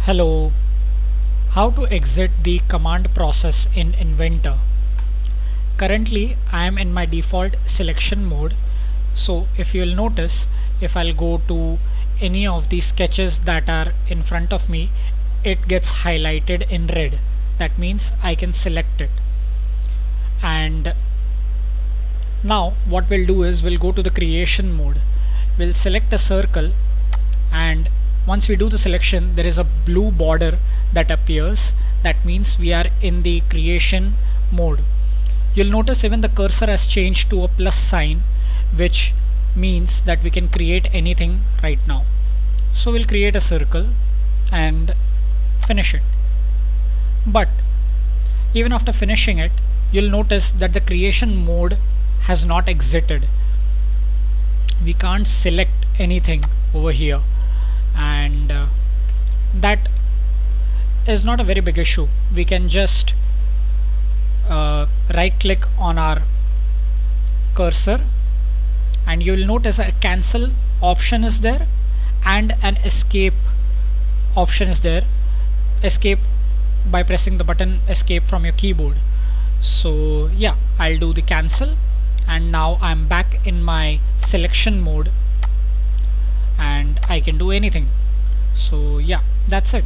Hello, how to exit the command process in Inventor. Currently I am in my default selection mode, so if you'll notice, if I'll go to any of the sketches that are in front of me, it gets highlighted in red. That means I can select it. And now what we'll do is we'll go to the creation mode. We'll select a circle, and once we do the selection there is a blue border that appears. That means we are in the creation mode. You'll notice even the cursor has changed to a plus sign, which means that we can create anything right now. So we'll create a circle and finish it. But even after finishing it, you'll notice that the creation mode has not exited. We can't select anything over here, and that is not a very big issue. We can just right click on our cursor, and you will notice a cancel option is there and an escape option is there. Escape by pressing the button escape from your keyboard. So yeah, I'll do the cancel, and now I'm back in my selection mode and I can do anything. So yeah, that's it.